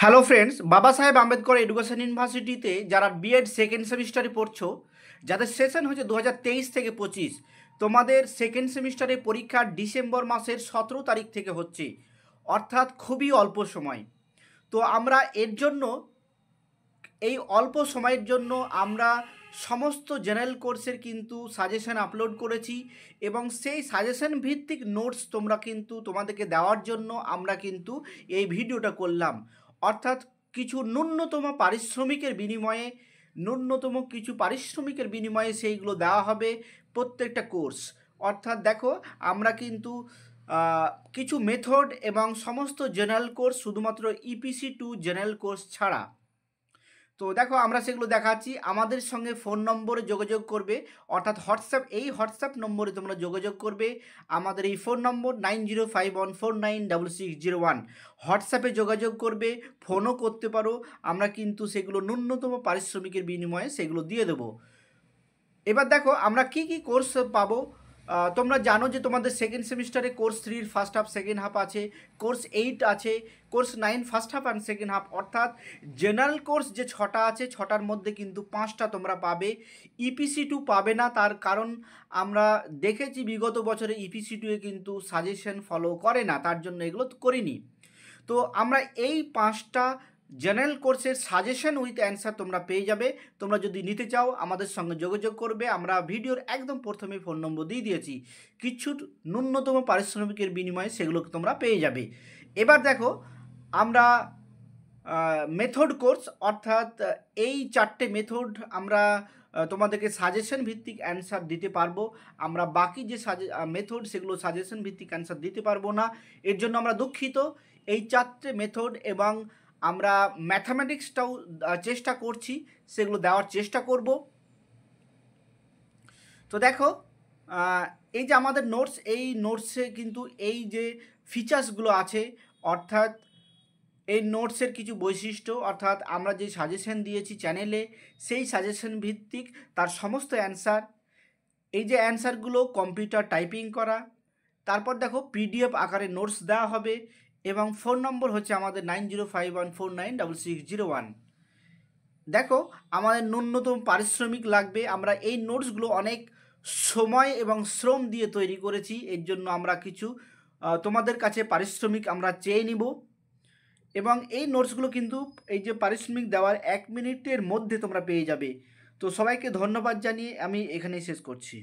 Hello friends, বাবা সাহেব Ambedkar education ইউনিভার্সিটিতে যারা বিএড সেকেন্ড সেমিস্টারে পড়ছো, যাদের সেশন হচ্ছে 2023 থেকে 25, তোমাদের সেকেন্ড সেমিস্টারে পরীক্ষা ডিসেম্বর মাসের 17 তারিখ থেকে হচ্ছে, অর্থাৎ খুবই অল্প সময়। তো আমরা এর জন্য এই অল্প সময়ের জন্য আমরা সমস্ত জেনারেল কোর্সের কিন্তু সাজেশন আপলোড করেছি এবং সেই সাজেশন ভিত্তিক নোটস তোমরা কিন্তু তোমাদেরকে দেওয়ার জন্য আমরা কিন্তু এই ভিডিওটা করলাম। অর্থাৎ কিছু ন্যূনতম পারিশ্রমিকের বিনিময়ে সেইগুলো দেওয়া হবে প্রত্যেকটা কোর্স। অর্থাৎ দেখো, আমরা কিন্তু কিছু মেথড এবং সমস্ত জেনারেল কোর্স শুধুমাত্র EPC2 জেনারেল কোর্স ছাড়া। তো দেখো, আমরা সেগুলো দেখাচ্ছি। আমাদের সঙ্গে ফোন নম্বরে যোগাযোগ করবে, অর্থাৎ হোয়াটসঅ্যাপ নম্বরে তোমরা যোগাযোগ করবে। আমাদের এই ফোন নম্বর 9051496601। হোয়াটসঅ্যাপে যোগাযোগ করবে, ফোনও করতে পারো। আমরা কিন্তু সেগুলো ন্যূনতম পারিশ্রমিকের বিনিময়ে সেগুলো দিয়ে দেবো। এবার দেখো, আমরা কি কি কোর্স পাবো। তোমরা জানো যে তোমাদের সেকেন্ড সেমিস্টারে course 3 first half second half আছে, কোর্স 8 আছে, course 9 first half and second half. অর্থাৎ জেনারেল কোর্স যে 6টা আছে, 6টার মধ্যে কিন্তু 5টা তোমরা পাবে। EPC2 পাবে না, তার কারণ আমরা দেখেছি বিগত বছরে EPC2 এ কিন্তু সাজেশন ফলো করে না, তার জন্য এগুলো করিনি। তো আমরা এই 5টা জেনারেল কোর্সের সাজেশন উইথ অ্যান্সার তোমরা পেয়ে যাবে। তোমরা যদি নিতে চাও আমাদের সঙ্গে যোগাযোগ করবে। আমরা ভিডিওর একদম প্রথমে ফোন নম্বর দিয়ে দিয়েছি, কিছু ন্যূনতম পারিশ্রমিকের বিনিময়ে সেগুলো তোমরা পেয়ে যাবে। এবার দেখো, আমরা মেথড কোর্স, অর্থাৎ এই 4টে মেথড আমরা তোমাদেরকে সাজেশন ভিত্তিক অ্যান্সার দিতে পারবো। আমরা বাকি যে মেথড সেগুলো সাজেশন ভিত্তিক অ্যান্সার দিতে পারবো না, এর জন্য আমরা দুঃখিত। এই 4টে মেথড এবং আমরা ম্যাথামেটিক্সটাও চেষ্টা করছি, সেগুলো দেওয়ার চেষ্টা করব। তো দেখো, এই যে আমাদের নোটস, এই নোটসে কিন্তু এই যে ফিচার্সগুলো আছে, অর্থাৎ এই নোটসের কিছু বৈশিষ্ট্য, অর্থাৎ আমরা যে সাজেশন দিয়েছি চ্যানেলে, সেই সাজেশন ভিত্তিক তার সমস্ত অ্যান্সার। এই যে অ্যান্সারগুলো কম্পিউটার টাইপিং করা, তারপর দেখো PDF আকারে নোটস দেওয়া হবে এবং ফোন নম্বর হচ্ছে আমাদের 9051496601। দেখো, আমাদের ন্যূনতম পারিশ্রমিক লাগবে। আমরা এই নোটসগুলো অনেক সময় এবং শ্রম দিয়ে তৈরি করেছি, এর জন্য আমরা কিছু তোমাদের কাছে পারিশ্রমিক আমরা চেয়ে নিব এবং এই নোটসগুলো কিন্তু এই যে পারিশ্রমিক দেওয়ার 1 মিনিটের মধ্যে তোমরা পেয়ে যাবে। তো সবাইকে ধন্যবাদ জানিয়ে আমি এখানেই শেষ করছি।